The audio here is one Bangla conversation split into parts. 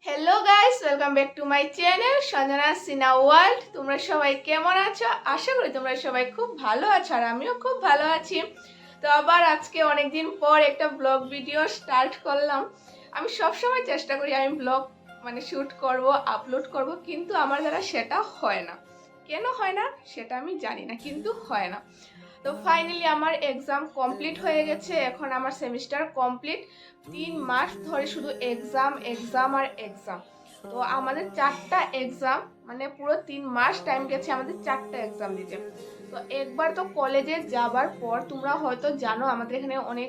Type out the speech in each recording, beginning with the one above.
Hello guys, welcome back to my channel Sanjana Sina world. তোমরা সবাই কেমন আছো? আশা করি তোমরা সবাই খুব ভালো আছো, আর আমিও খুব ভালো আছি। তো আবার আজকে অনেকদিন পর একটা ব্লগ ভিডিও স্টার্ট করলাম। আমি সবসময় চেষ্টা করি আমি ব্লগ শ্যুট করব, আপলোড করব, কিন্তু আমার দ্বারা সেটা হয় না। কেন হয় না সেটা আমি জানি না, কিন্তু হয় না। তো ফাইনালি আমার এক্সাম কমপ্লিট হয়ে গেছে। এখন আমার সেমিস্টার কমপ্লিট। 3 মাস ধরে শুধু এক্সাম এক্সাম আর এক্সাম। তো আমাদের 4টা এক্সাম, পুরো 3 মাস টাইম গেছে আমাদের 4টা এক্সাম দিতে। তো একবার তো কলেজে যাবার পর তোমরা হয়তো জানো আমাদের এখানে অনেক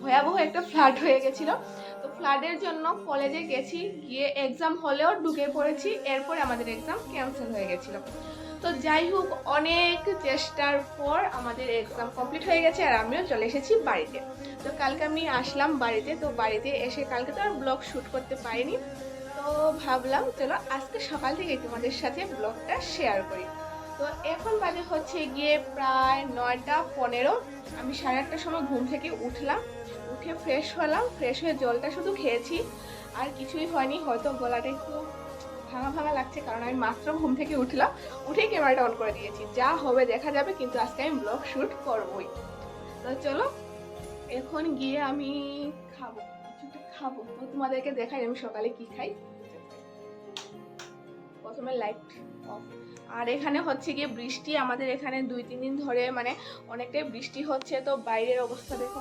ভয়াবহ একটা ফ্লাড হয়ে গেছিল। তো ফ্লাডের জন্য কলেজে গেছি, গিয়ে এক্সাম হলেও ঢুকে পড়েছি, এরপরে আমাদের এক্সাম ক্যান্সেল হয়ে গেছিল। তো যাই হোক, অনেক চেষ্টার পর আমাদের এক্সাম কমপ্লিট হয়ে গেছে, আর আমিও চলে এসেছি বাড়িতে। তো কালকে আমি আসলাম বাড়িতে। তো বাড়িতে এসে কালকে তো আর ব্লগ শ্যুট করতে পারিনি। তো ভাবলাম চলো আজকে সকাল থেকে তোমাদের সাথে ব্লগটা শেয়ার করি। তো এখন বাজে হচ্ছে গিয়ে প্রায় 9টা 15। আমি 8:30টার সময় ঘুম থেকে উঠলাম, উঠে ফ্রেশ হলাম, ফ্রেশ হয়ে জলটা শুধু খেয়েছি, আর কিছুই হয়নি। হয়তো গলাটা একটু ভাঙা ভাঙা লাগছে, কারণ আমি মাত্র ঘুম থেকে উঠলাম, উঠেই ক্যামেরাটা অন করে দিয়েছি। যা হবে দেখা যাবে, কিন্তু আজকে আমি ব্লগ শ্যুট করবই। তো চলো এখন গিয়ে আমি খাবো, কিছুটা খাবো। তো তোমাদেরকে দেখাই আমি সকালে কি খাই। প্রথমে লাইট অফ। আর এখানে হচ্ছে গিয়ে বৃষ্টি, আমাদের এখানে 2-3 দিন ধরে অনেকটাই বৃষ্টি হচ্ছে। তো বাইরের অবস্থা দেখো,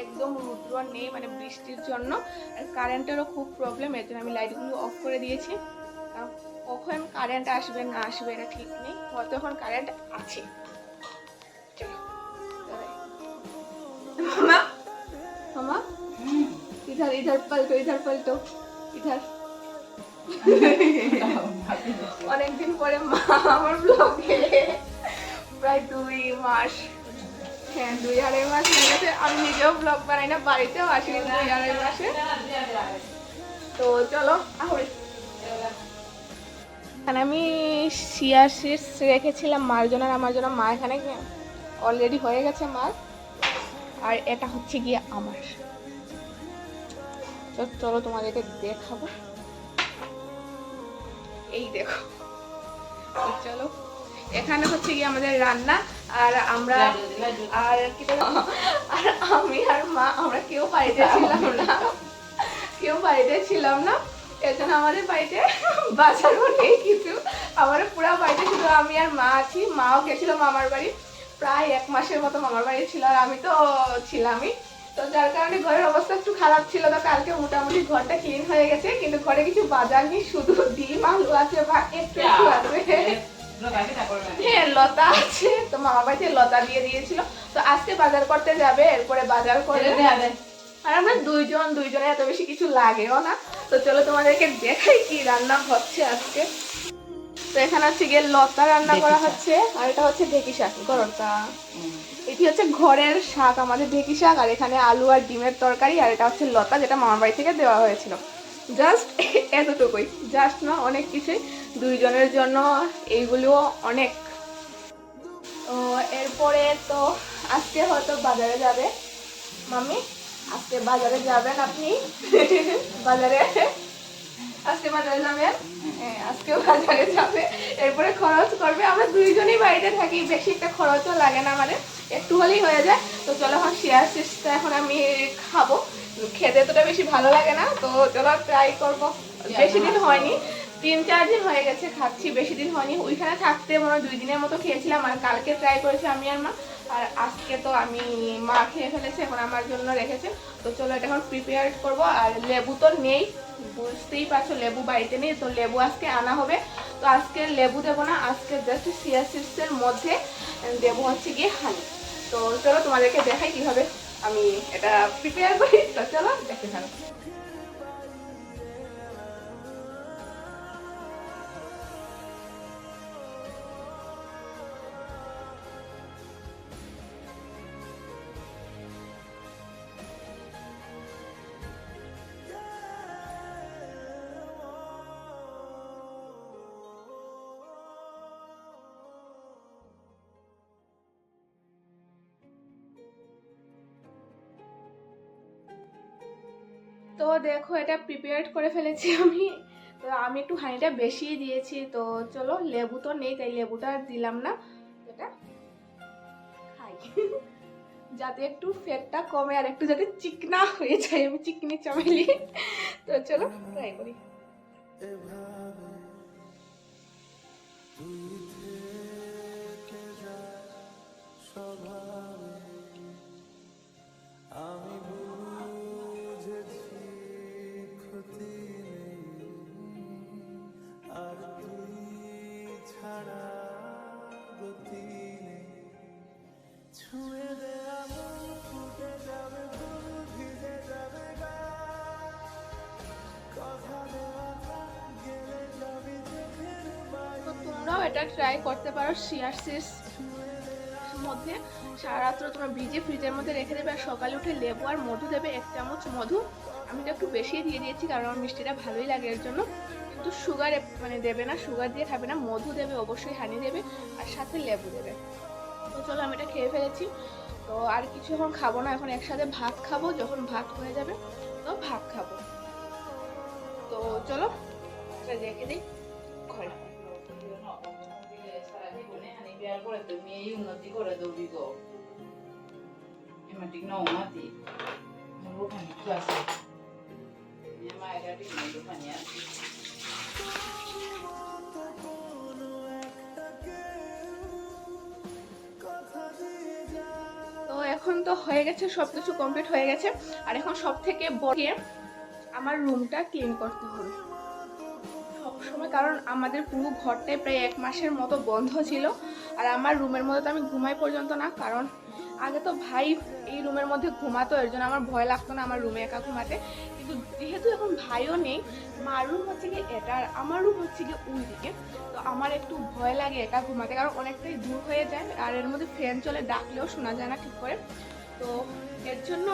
একদম রুদ্র নেই বৃষ্টির জন্য। আর কারেন্টেরও খুব প্রবলেম, এর জন্য আমি লাইটগুলো অফ করে দিয়েছি। কখন কারেন্ট আসবে না আসবে এটা ঠিক নেই, হয়তো এখন কারেন্ট আছে। মামা, মামা, इधर इधर पलटो, इधर पलटो, इधर। অনেকদিন পরে মা আমার ব্লগে, প্রায় 2 মাস, হ্যাঁ 2-2.5 মাস হয়ে গেছে। আমি নিজেও ব্লগ বানাই না, বাড়িতেও আসি 2-2.5 মাসে। তো চলো আহরে, এখানে আমি চিয়া সিডস রেখেছিলাম মার জন্য আর আমার জন্য। মা এখানে অলরেডি হয়ে গেছে মার, আর এটা হচ্ছে গিয়ে আমার। তো চলো তোমাদেরকে দেখাবো, এই দেখো। তো চলো, এখানে হচ্ছে গিয়ে আমাদের রান্না। আর আমরা আর কি আর আমি আর মা, আমরা কেউ বাড়িতে ছিলাম না, কেউ বাড়িতে ছিলাম না। এর জন্য আমাদের বাড়িতে বাজারও নেই কিছু। আমাদের পুরো বাড়িতে শুধু আমি আর মা আছি। মাও গেছিল মামার বাড়ি, প্রায় 1 মাসের মতো মামার বাড়ি ছিল, আর আমি তো ছিলামই। তো যার কারণে ঘরের অবস্থা একটু খারাপ ছিল। তো কালকে মোটামুটি ঘরটা ক্লিন হয়ে গেছে, কিন্তু ঘরে কিছু বাজার নেই, শুধু ডিম আলু আছে বা একটু একটু আছে। হ্যাঁ লতা আছে, তো মামা বাড়িতে লতা দিয়ে দিয়েছিল। তো আজকে বাজার করতে যাবে, এরপরে বাজার করে। আর আমরা দুইজনে এত বেশি কিছু লাগেও না। তো চলো তোমাদেরকে দেখাই কি রান্না হচ্ছে আজকে। তো এখানে হচ্ছে গিয়ে লতা রান্না করা হচ্ছে, আর এটা হচ্ছে ঢেঁকি শাক গরতা। এটি হচ্ছে ঘরের শাক আমাদের, ঢেঁকি শাক। আর এখানে আলু আর ডিমের তরকারি। আর এটা হচ্ছে লতা, যেটা মামার বাড়ি থেকে দেওয়া হয়েছিল। জাস্ট এতটুকুই, জাস্ট না অনেক কিছুই দুইজনের জন্য, এইগুলো অনেক। তো এরপরে তো আজকে হয়তো বাজারে যাবে মামি, আজকে বাজারে যাবেন আপনি? বাজারে আজকে বাজারে যাবেন? হ্যাঁ আজকেও বাজারে যাবে, এরপরে খরচ করবে। আমরা দুইজনেই বাড়িতে থাকি, বেশি একটা খরচও লাগে না আমাদের, একটু হলেই হয়ে যায়। তো চলো এখন শেয়ার সিস্টটা এখন আমি খাবো। খেতে তোটা বেশি ভালো লাগে না, তো চলো ট্রাই করবো। বেশি দিন হয়নি, 3-4 দিন হয়ে গেছে খাচ্ছি, বেশি দিন হয়নি। ওইখানে থাকতে 2 দিনের মতো খেয়েছিলাম, আর কালকে ট্রাই করেছি আমি আর মা। আর আজকে তো আমি মা খেয়ে ফেলেছে, এখন আমার জন্য রেখেছে। তো চলো এটা এখন প্রিপেয়ার করবো। আর লেবু তো নেই, বুঝতেই পারছো লেবু বাড়িতে নেই, তো লেবু আজকে আনা হবে। তো আজকে লেবু দেবো না, আজকে জাস্ট চিয়া সিডসের মধ্যে দেবো হচ্ছে গিয়ে হানি। তো চলো তোমাদেরকে দেখাই কিভাবে আমি এটা প্রিপেয়ার করি। তো চলো দেখতে থাকো। তো তো দেখো এটা প্রিপেয়ার করে ফেলেছি আমি। তো আমি একটু হানিটা বেশি দিয়েছি। তো চলো, লেবু তো নেই তাই লেবুটা আর দিলাম না, এটা খাই যাতে একটু ফ্যাটটা কমে আর একটু যাতে চিকনা হয়ে যায়। আমি চিকনি চামেলি। তো চলো ট্রাই করি। তোমরাও এটা ট্রাই করতে পারো। শিয়ার সিডস মধ্যে সারা রাত্র তোমরা ভিজে ফ্রিজের মধ্যে রেখে দেবে, আর সকালে উঠে লেবু আর মধু দেবে, 1 চামচ মধু। আমি তো একটু বেশি দিয়ে দিয়েছি কারণ আমার মিষ্টিটা ভালোই লাগে এর জন্য। কিন্তু সুগার মানে দেবে না, সুগার দিয়ে খাবে না, মধু দেবে অবশ্যই, হানি দেবে আর সাথে লেবু দেবে। তো চলো আমি এটা খেয়ে ফেলেছি। তো আর কিছু এখন খাবো না, এখন একসাথে ভাত খাবো, যখন ভাত হয়ে যাবে তো ভাত খাবো। তো চলো এটা রেখে দিই ঘরে। বিয়ার করে তুমি এই উন্নতি করে দৌড়ি গো এমাটিক নাও মাতি মোর খানি ক্লাসে মায়েরা ঠিক নেই দোকানে আছে। তো এখন তো হয়ে গেছে, সবকিছু কমপ্লিট হয়ে গেছে। আর এখন সব থেকে বড় আমার রুমটা ক্লিন করতে হবে সবসময়, কারণ আমাদের পুরো ঘরটাই প্রায় 1 মাসের মতো বন্ধ ছিল। আর আমার রুমের মধ্যে তো আমি ঘুমাই পর্যন্ত না, কারণ আগে তো ভাই এই রুমের মধ্যে ঘুমাতো, এর জন্য আমার ভয় লাগতো না আমার রুমে একা ঘুমাতে। কিন্তু যেহেতু এখন ভাইও নেই, মার রুম হচ্ছে গিয়ে এটা আর আমার রুম হচ্ছে গিয়ে ওই দিকে, তো আমার একটু ভয় লাগে একা ঘুমাতে, কারণ অনেকটাই দূর হয়ে যায় আর এর মধ্যে ফ্যান চলে, ডাকলেও শোনা যায় না ঠিক করে। তো এর জন্য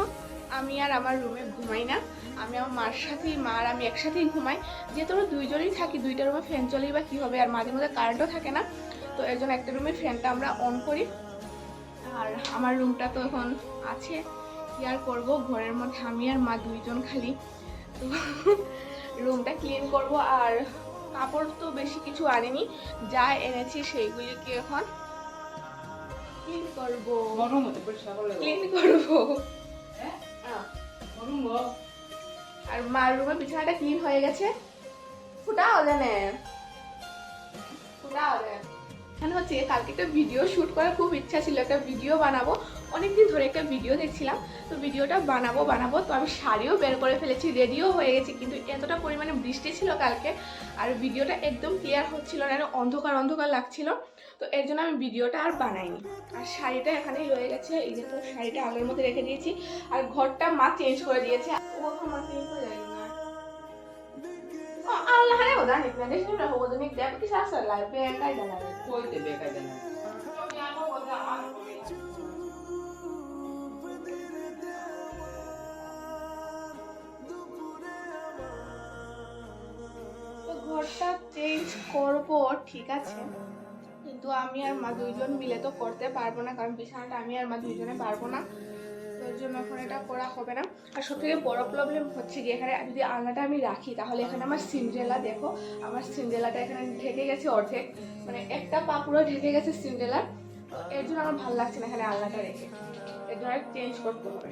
আমি আর আমার রুমে ঘুমাই না, আমি আমার মার সাথেই, মা আর আমি একসাথেই ঘুমাই। যেহেতু আমরা দুইজনেই থাকি, 2টা রুমে ফ্যান চলেই বা কী হবে, আর মাঝে মধ্যে কারেন্টও থাকে না, তো এর জন্য একটা রুমের ফ্যানটা আমরা অন করি। আর আমার রুমটা তো এখন আছে, কি আর করবো, ঘরের মধ্যে আমি আর মা 2জন খালি। তো রুমটা ক্লিন করব। আর কাপড় তো বেশি কিছু আনিনি, যা এনেছি সেইগুলিকে এখন ক্লিন করবো, ক্লিন করবো। আর মার রুমের বিছানাটা ক্লিন হয়ে গেছে। ফুটাও জানে, ফুটাও জানে। এখানে হচ্ছে কালকে একটা ভিডিও শ্যুট করার খুব ইচ্ছা ছিল, একটা ভিডিও বানাবো, অনেকদিন ধরে একটা ভিডিও দেখছিলাম, তো ভিডিওটা বানাবো। তো আমি শাড়িও বের করে ফেলেছি, রেডিও হয়ে গেছি, কিন্তু এতটা পরিমাণে বৃষ্টি ছিল কালকে আর ভিডিওটা একদম ক্লিয়ার হচ্ছিল না, অন্ধকার অন্ধকার লাগছিল, তো এর জন্য আমি ভিডিওটা আর বানাইনি। আর শাড়িটা এখানেই রয়ে গেছে, এই যে তো শাড়িটা আগের মধ্যে রেখে দিয়েছি। আর ঘরটা মা চেঞ্জ করে দিয়েছে, ও মা চেঞ্জ করে যায় না। Allah ne udah nih, nanti sih udah hubungan nih dia bisa selai bekai jalan. কই দেবে কাজে না তো ঘরটা চেঞ্জ করব ঠিক আছে, কিন্তু আমি আর মা 2জন মিলে তো করতে পারবো না, কারণ বিছানাটা আমি আর মা 2জনে পারবো না, এর জন্য এখন এটা করা হবে না। আর সবথেকে বড় প্রবলেম হচ্ছে কি, এখানে যদি আলনাটা আমি রাখি তাহলে এখানে আমার সিন্ড্রেলা, দেখো আমার সিন্ড্রেলাটা এখানে ঢেকে গেছে অর্ধেক, মানে একটা পা পুরো ঢেকে গেছে সিন্ড্রেলার। এর জন্য আমার ভালো লাগছে না এখানে আলনাটা রেখে, এর জন্য চেঞ্জ করতে হবে।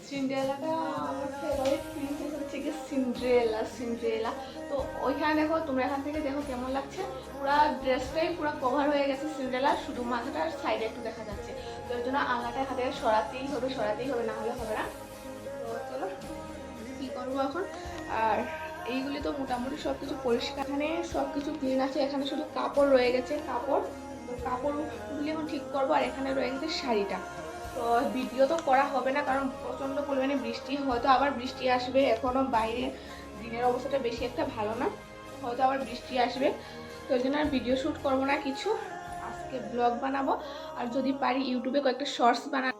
সিন্ড্রেলাটা আমার ফেভারিট প্রিন্সেস হচ্ছে কি সিন্ড্রেলা। তো ওইখানে দেখো, তোমরা এখান থেকে দেখো কেমন লাগছে, পুরো ড্রেসটাই পুরো কভার হয়ে গেছে সিন্ড্রেলা, শুধু মাথাটা আর সাইডে একটু দেখা যাচ্ছে। তো এর জন্য আলনাটা হাতে সরাতেই হবে, না হলে হবে না। তো চলো কী করবো এখন। আর এইগুলি তো মোটামুটি সব কিছু পরিষ্কার, এখানে সব কিছু ক্লিন আছে, এখানে শুধু কাপড় রয়ে গেছে, কাপড়গুলি এখন ঠিক করবো। আর এখানে রয়ে গেছে শাড়িটা। তো ভিডিও তো করা হবে না কারণ প্রচণ্ড পরিমাণে বৃষ্টি, হয়তো আবার বৃষ্টি আসবে, এখনও বাইরে দিনের অবস্থাটা বেশি একটা ভালো না, হয়তো আবার বৃষ্টি আসবে, তো ওই জন্য আর ভিডিও শ্যুট করবো না কিছু, আজকে ব্লগ বানাবো। আর যদি পারি ইউটিউবে কয়েকটা শর্টস বানাবো।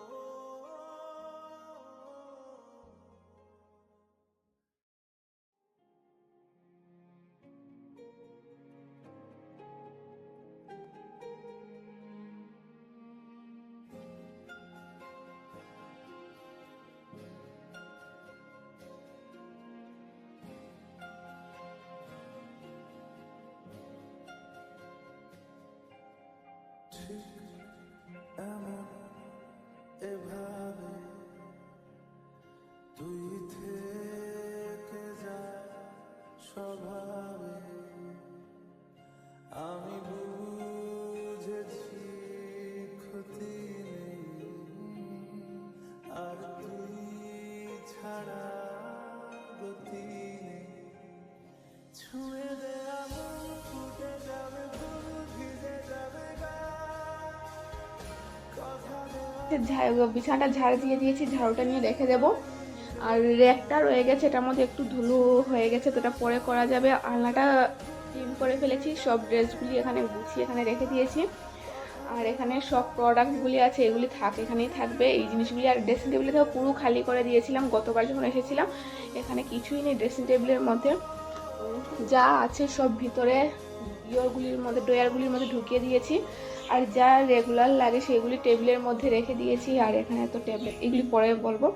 বিছানাটা ঝাড় দিয়ে দিয়েছি, ঝাড়ুটা নিয়ে রেখে দেবো। আর র্যাকটা রয়ে গেছে, এটার মধ্যে একটু ধুলো হয়ে গেছে, তো এটা পরে করা যাবে। আলনাটা ক্লিন করে ফেলেছি, সব ড্রেসগুলি এখানে গুছিয়ে এখানে রেখে দিয়েছি। আর এখানে সব প্রোডাক্টগুলি আছে, এগুলি এখানেই থাকবে এই জিনিসগুলি। আর ড্রেসিং টেবিলটা পুরো খালি করে দিয়েছিলাম গতবার যখন এসেছিলাম। এখানে কিছুই নেই ড্রেসিং টেবিলের মধ্যে, যা আছে সব ভিতরে ড্রয়ারগুলির মধ্যে ঢুকিয়ে দিয়েছি। আর যা রেগুলার লাগে সেগুলি টেবিলের মধ্যে রেখে দিয়েছি। আর এখানে তো ট্যাবলেট, এগুলি পরে বলবো।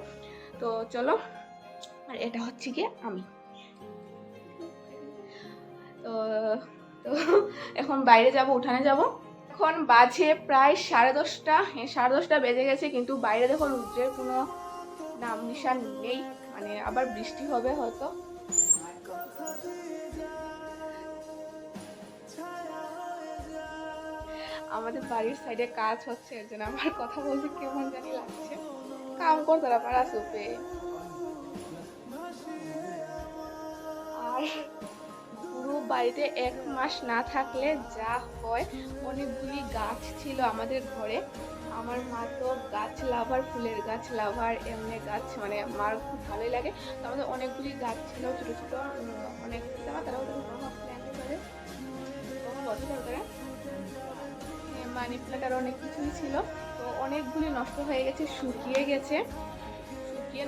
তো চলো, আর এটা হচ্ছে গিয়ে আমি। তো তো এখন বাইরে যাব, উঠানে যাব। এখন বাজে প্রায় 10:30। হ্যাঁ, 10:30 বেজে গেছে, কিন্তু বাইরে দেখো রোদ্রের কোনো নাম নিশান নেই। মানে আবার বৃষ্টি হবে হয়তো। আমাদের বাড়ির সাইডে কাজ হচ্ছে, এর জন্য আমার কথা বলতে কেমন জানি লাগছে। কাম করতে পারা সুপে। আর পুরো বাড়িতে 1 মাস না থাকলে যা হয়, অনেকগুলি গাছ ছিল আমাদের ঘরে। আমার মা তো গাছ লাভার, ফুলের গাছ লাভার, এমনি গাছ মানে মার খুব ভালোই লাগে। তো আমাদের অনেকগুলি গাছ ছিল, ছোটো ছোটো অনেক তারা মানি প্ল্যান্ট আর অনেক কিছুই ছিল। তো অনেকগুলি নষ্ট হয়ে গেছে, শুকিয়ে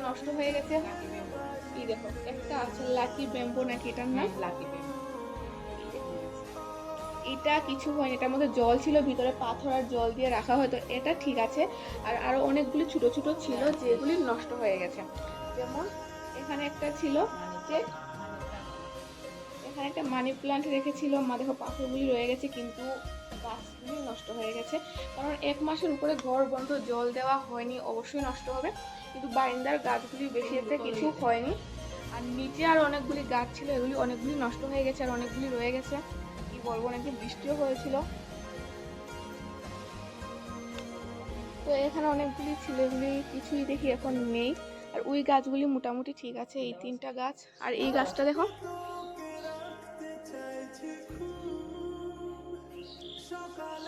নষ্ট হয়ে গেছে। এই দেখো একটা আছে লাকি ব্যাম্বো, নাকি এটার নাম লাকি ব্যাম্বো। এটা কিছু হয়নি, এটার মধ্যে জল ছিল, ভিতরে পাথর আর জল দিয়ে রাখা হয়তো, এটা ঠিক আছে। আর আরো অনেকগুলি ছোট ছোট ছিল যেগুলি নষ্ট হয়ে গেছে। যেমন এখানে একটা ছিল, যে এখানে একটা মানি প্ল্যান্ট রেখেছিল মা, দেখো পাথরগুলি রয়ে গেছে, কিন্তু গাছগুলি নষ্ট হয়ে গেছে। কারণ 1 মাসের উপরে ঘর বন্ধ, জল দেওয়া হয়নি, অবশ্যই নষ্ট হবে। কিন্তু বারান্দার গাছগুলি বেশি একটা কিছু হয়নি। আর নিচে আর অনেকগুলি গাছ ছিল, এগুলি অনেকগুলি নষ্ট হয়ে গেছে, আর অনেকগুলি রয়ে গেছে। কি বলবো, নাকি বৃষ্টিও হয়েছিল। তো এখানে অনেকগুলি ছিল, এগুলি কিছুই দেখি এখন নেই। আর ওই গাছগুলি মোটামুটি ঠিক আছে, এই 3টা গাছ। আর এই গাছটা দেখো,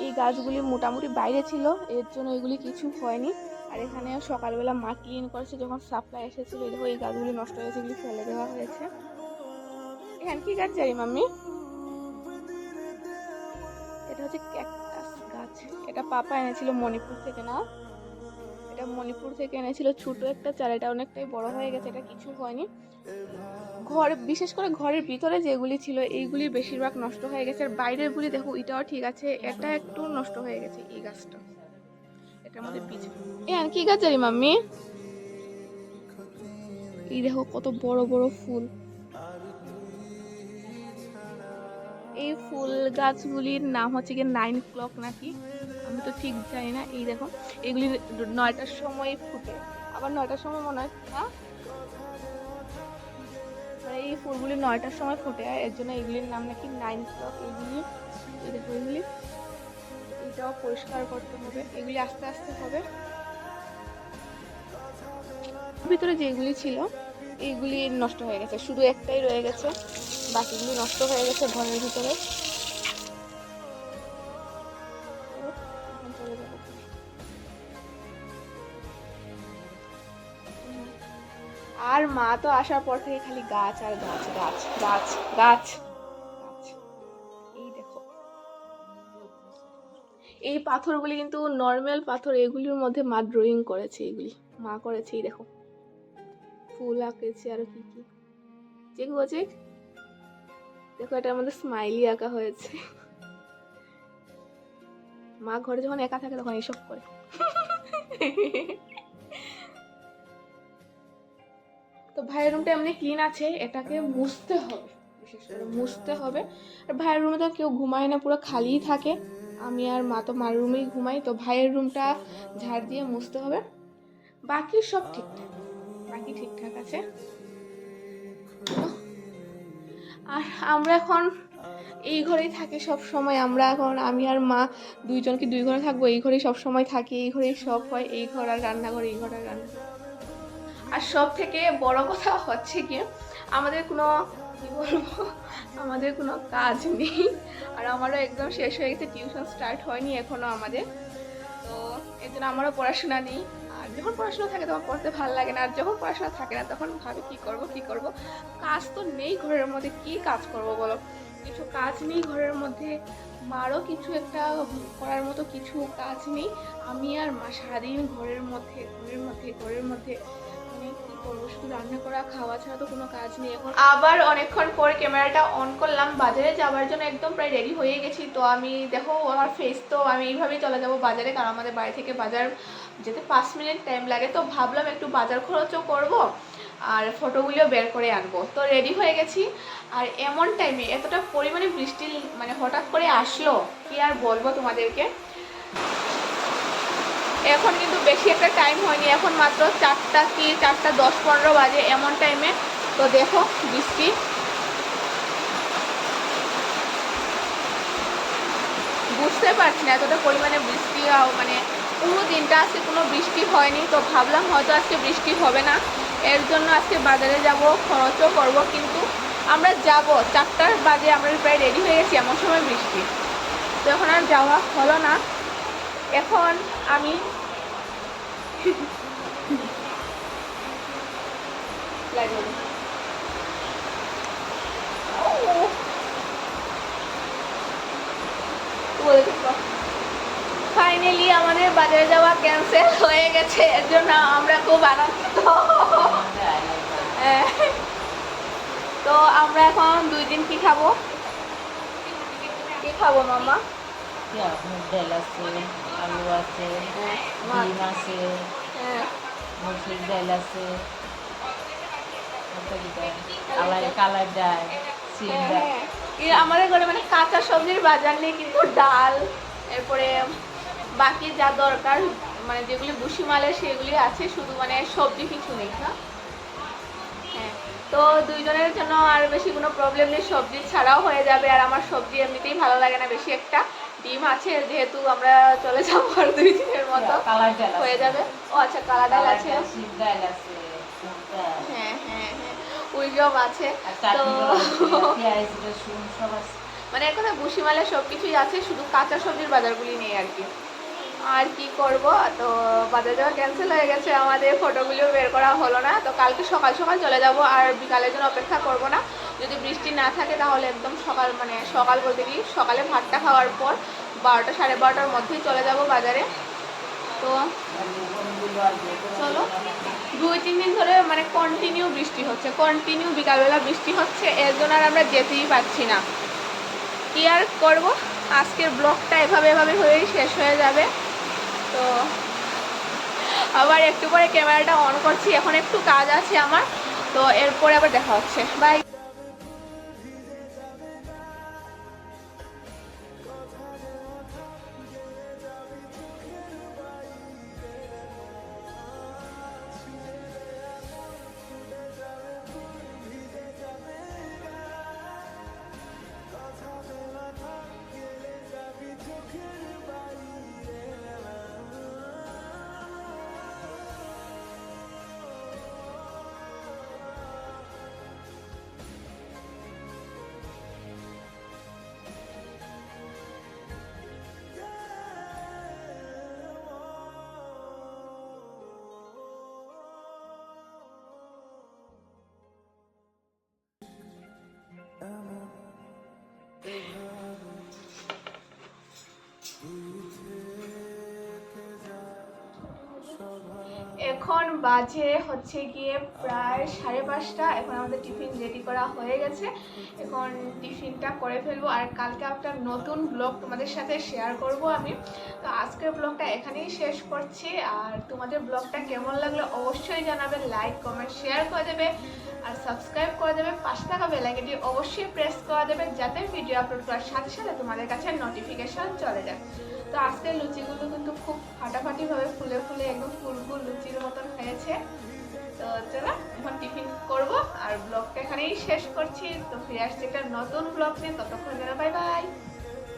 এই গাছগুলি মোটামুটি বাইরে ছিল, এর জন্য এগুলি কিছু হয়নি। আর এখানে সকালবেলা মা ক্লিন করেছে যখন সাপ্লাই এসেছিল, দেখো এই গাছগুলি নষ্ট হয়েছে, এগুলি ফেলে দেওয়া হয়েছে। এখানে কি গাছ জানি মাম্মি? এটা হচ্ছে ক্যাকটাস গাছ। এটা পাপা এনেছিল মণিপুর থেকে, না এটা মণিপুর থেকে এনেছিল, ছোট একটা চারা, এটা অনেকটাই বড় হয়ে গেছে, এটা কিছু হয়নি। বিশেষ করে ঘরের ভিতরে যেগুলি ছিল এইগুলি বেশিরভাগ নষ্ট হয়ে গেছে। আর বাইরের গুলি দেখো এটাও ঠিক আছে, এটা একটু নষ্ট হয়ে গেছে, এই গাছটা। এটার মধ্যে বীজ। আর কি গাছ জানি মাম্মি? এই দেখো কত বড় বড় ফুল। এই ফুল গাছগুলির নাম হচ্ছে কি 9 ক্লক নাকি, আমি তো ঠিক জানি না। এই দেখো এগুলি 9টার সময় ফুটে, আবার 9টার সময় মনে হয় না, মানে এই ফুলগুলি 9টার সময় ফুটে, এর জন্য এগুলির নাম নাকি 9 ক্লক। এইগুলি এই দেখো, এগুলি এটাও পরিষ্কার করতে হবে, এগুলি আস্তে আস্তে হবে। ভিতরে যেগুলি ছিল এইগুলি নষ্ট হয়ে গেছে, শুধু একটাই রয়ে গেছে, বাকিগুলি নষ্ট হয়ে গেছে ঘরের ভিতরে। আর মা তো আসার পর থেকে খালি গাছ আর গাছ গাছ গাছ গাছ গাছ। এই দেখো এই পাথরগুলি কিন্তু নর্মাল পাথর, এগুলির মধ্যে মা ড্রয়িং করেছে, এগুলি মা করেছে। এই দেখো ফুল আঁকেছে, আর কি কি চেক বলছে, দেখো এটার মধ্যে স্মাইলি আঁকা হয়েছে। মা ঘরে যখন একা থাকে তখন এইসব করে। তো ভাইয়ের রুমটা এমনি ক্লিন আছে, এটাকে মুছতে হবে, বিশেষ করে মুছতে হবে। আর ভাইয়ের রুমে তো কেউ ঘুমায় না, পুরো খালিই থাকে। আমি আর মা তো মার রুমেই ঘুমাই, তো ভাইয়ের রুমটা ঝাড় দিয়ে মুছতে হবে। বাকি সব ঠিকঠাক, বাকি ঠিকঠাক আছে। আর আমরা এখন এই ঘরেই থাকি সব সময়। আমরা এখন আমি আর মা দুইজনকে দুই ঘরে থাকবো, এই ঘরেই সব সময় থাকি, এই ঘরেই সব হয়, এই ঘর আর রান্নাঘর, এই ঘর আর রান্নাঘর। আর সব থেকে বড় কথা হচ্ছে কি, আমাদের কোনো কি বলবো, আমাদের কোনো কাজ নেই। আর আমারও একদম শেষ হয়ে গেছে, টিউশন স্টার্ট হয়নি এখনো আমাদের। তো এর জন্য আমারও পড়াশোনা নেই। আর যখন পড়াশোনা থাকে তখন পড়তে ভালো লাগে না, আর যখন পড়াশোনা থাকে না তখন ভাবি কি করব। কাজ তো নেই ঘরের মধ্যে, কি কাজ করব বলো, কিছু কাজ নেই ঘরের মধ্যে। মারও কিছু একটা করার মতো কিছু কাজ নেই। আমি আর মা সারাদিন ঘরের মধ্যে মানে কি করবো, শুধু রান্না করা খাওয়া ছাড়া তো কোনো কাজ নেই এখন। আবার অনেকক্ষণ পরে ক্যামেরাটা অন করলাম, বাজারে যাওয়ার জন্য একদম প্রায় রেডি হয়ে গেছি। তো আমি দেখো আমার ফেস, তো আমি এইভাবেই চলে যাবো বাজারে, কারণ আমাদের বাড়ি থেকে বাজার যেতে 5 মিনিট টাইম লাগে। তো ভাবলাম একটু বাজার খরচও করব আর ফটোগুলিও বের করে আনবো। তো রেডি হয়ে গেছি। আর এমন টাইমে এতটা পরিমাণে বৃষ্টি মানে হঠাৎ করে আসলো, কি আর বলবো তোমাদেরকে। এখন কিন্তু বেশি একটা টাইম হয়নি, এখন মাত্র 4:10-15 বাজে এমন টাইমে। তো দেখো বৃষ্টি, বুঝতে পারছি না এতটা পরিমাণে বৃষ্টি, মানে পুরো দিনটা আজকে কোনো বৃষ্টি হয়নি। তো ভাবলাম হয়তো আজকে বৃষ্টি হবে না, এর জন্য আজকে বাজারে যাব, খরচও করব। কিন্তু আমরা যাব 4টা বাজে, আমরা প্রায় রেডি হয়ে গেছি, এমন সময় বৃষ্টি। তো এখন আর যাওয়া হলো না। এখন আমি ফাইনালি আমাদের বাজারে যাওয়া ক্যান্সেল হয়ে গেছে, এর জন্য আমরা খুব আনন্দিত। তো আমরা এখন 2 দিন কি খাবো মামা? ডাল আছে, আলু আছে, ডিম আছে, মসুর ডাল আছে, কালার ডাল, আমাদের ঘরে মানে কাঁচা সবজির বাজার নেই, কিন্তু ডাল, এরপরে বাকি যা দরকার মানে যেগুলি ভুসিমালের সেগুলি আছে, শুধু মানে সবজি কিছু নেই। হ্যাঁ, তো 2 জনের জন্য আর বেশি কোনো প্রবলেম নেই, সবজি ছাড়াও হয়ে যাবে। আর আমার সবজি এমনিতেই ভালো লাগে না বেশি একটা। ডিম আছে, যেহেতু আমরা চলে যাবো আর 2 দিনের মতো হয়ে যাবে। ও আচ্ছা, কালা ডাল আছে, হ্যাঁ, ওই সব আছে। তো মানে এখন ভুসিমালের সব কিছুই আছে, শুধু কাঁচা সবজির বাজারগুলি নেই আর কি। আর কি করব, তো বাজার যাওয়া ক্যান্সেল হয়ে গেছে আমাদের, ফটোগুলিও বের করা হলো না। তো কালকে সকাল সকাল চলে যাব, আর বিকালের জন্য অপেক্ষা করব না। যদি বৃষ্টি না থাকে তাহলে একদম সকাল, মানে সকাল বলতে কি সকালে ভাতটা খাওয়ার পর 12টা 12:30টার মধ্যেই চলে যাব বাজারে। তো চলো, 2-3 দিন ধরে মানে কন্টিনিউ বৃষ্টি হচ্ছে, কন্টিনিউ বিকালবেলা বৃষ্টি হচ্ছে, এর জন্য আর আমরা যেতেই পারছি না। কি আর করবো, আজকের ব্লগটা এভাবে হয়েই শেষ হয়ে যাবে। তো আবার একটু পরে ক্যামেরাটা অন করছি, এখন একটু কাজ আছে আমার, তো এরপরে আবার দেখা হচ্ছে, বাই। এখন বাজে হচ্ছে গিয়ে প্রায় 5:30। এখন আমাদের টিফিন রেডি করা হয়ে গেছে, এখন টিফিনটা করে ফেলবো। আর কালকে একটা নতুন ব্লগ তোমাদের সাথে শেয়ার করব আমি। তো আজকের ব্লগটা এখানেই শেষ করছি। আর তোমাদের ব্লগটা কেমন লাগলো অবশ্যই জানাবে, লাইক কমেন্ট শেয়ার করে দেবে। আর সাবস্ক্রাইব করে দেবে, পাশে থাকা বেল আইকনটি অবশ্যই প্রেস করে দেবে যাতে ভিডিও আপলোড করার সাথে সাথে তোমাদের কাছে নোটিফিকেশন চলে যায়। তো আজকের লুচিগুলো কিন্তু খুব ফাটাফাটিভাবে ফুলে ফুলে একদম ফুলফুল লুচির মতন হয়েছে। তো চলো এখন টিফিন করব আর ব্লগটা এখানেই শেষ করছি। তো ফিরে আসছি একটা নতুন ব্লগ নিয়ে, ততক্ষণ যেন বাই বাই।